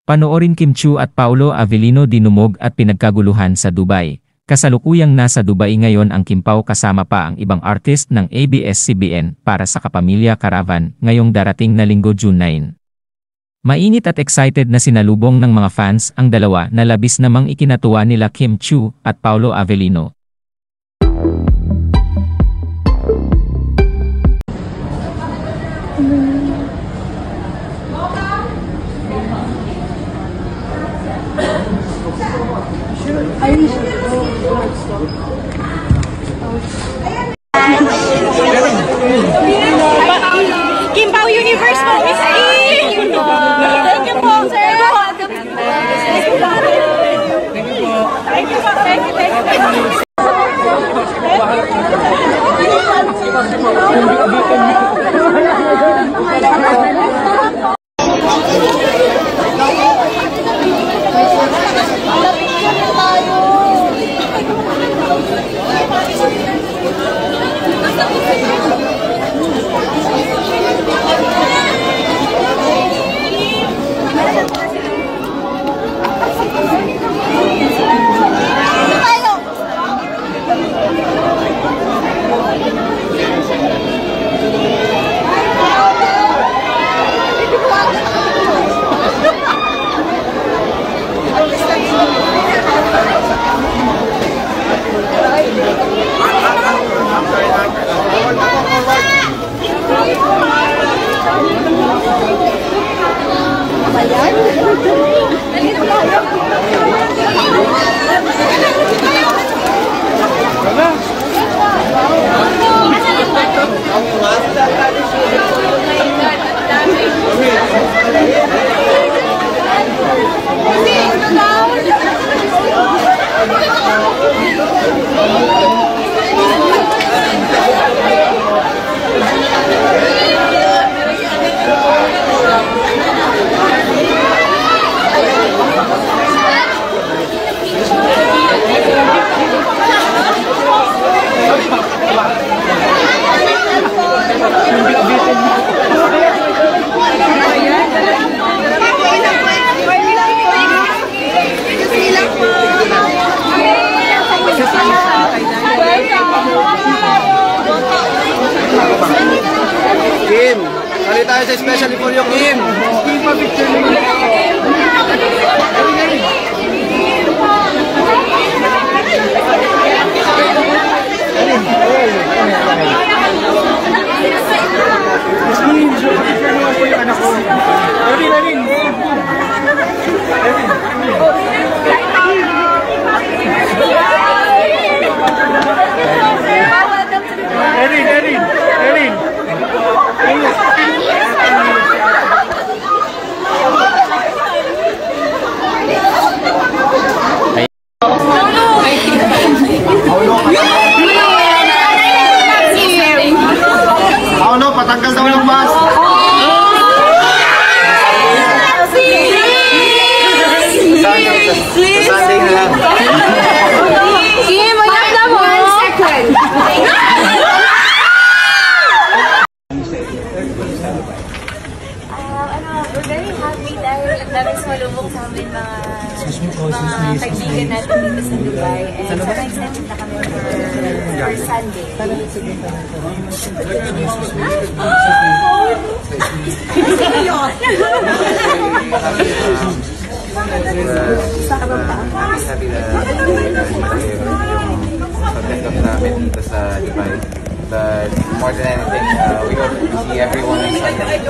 Panoorin Kim Chiu at Paolo Avellino dinumog at pinagkaguluhan sa Dubai. Kasalukuyang nasa Dubai ngayon ang Kim Pao kasama pa ang ibang artist ng ABS-CBN para sa Kapamilya Caravan ngayong darating na Linggo June 9. Mainit at excited na sinalubong ng mga fans ang dalawa na labis namang ikinatuwa nila Kim Chiu at Paolo Avellino. Kim Pao Universe po, Miss E! Thank you po, sir! Thank you po! Thank you po! Thank you, thank you, thank you! Kim, kali tayo sa especially for you, Kim. Kim, pa-picture nyo. Erin. Paulo, patanggal daw ng mask. Sunday na lang. Kim, wala na mo! 1 second! We're very happy dahil ang daming sumalubong sa amin mga kaibigan natin dito sa Dubai. And sobrang excited na kami for Sunday. Namin dito sa Dubai. But more than anything, we hope to see everyone on Sunday.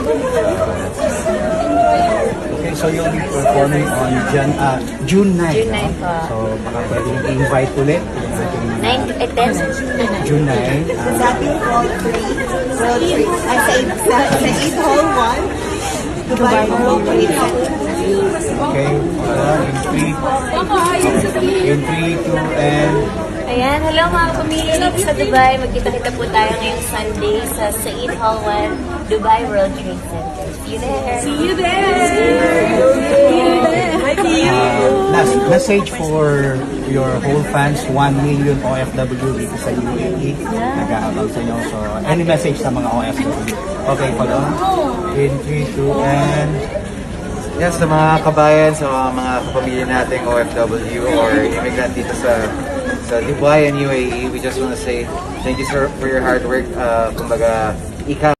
Okay, so you'll be performing on June 9. June 9 po. So baka pwedeng i-invite ulit. 9 at 10. June 9. Sa Hall 3, ay sa 8 Hall 1, Dubai Hall 3. Okay, in 3, 2, and... Ayan, hello mga pamilya dito sa Dubai. Magkita-kita po tayo ngayong Sunday sa Said Hall 1, Dubai World Trade Center. See you there! See you there! Last message for your whole fans, 1 million OFW dito sa UAE. Nag-aabang sa inyo. So, any message sa mga OFW? Okay, follow. In 3, 2, and... Yes, sa mga kabayan, sa mga kapamilya nating OFW or immigrant dito sa Dubai and UAE, we just want to say thank you sir for your hard work. Kumbaga, ika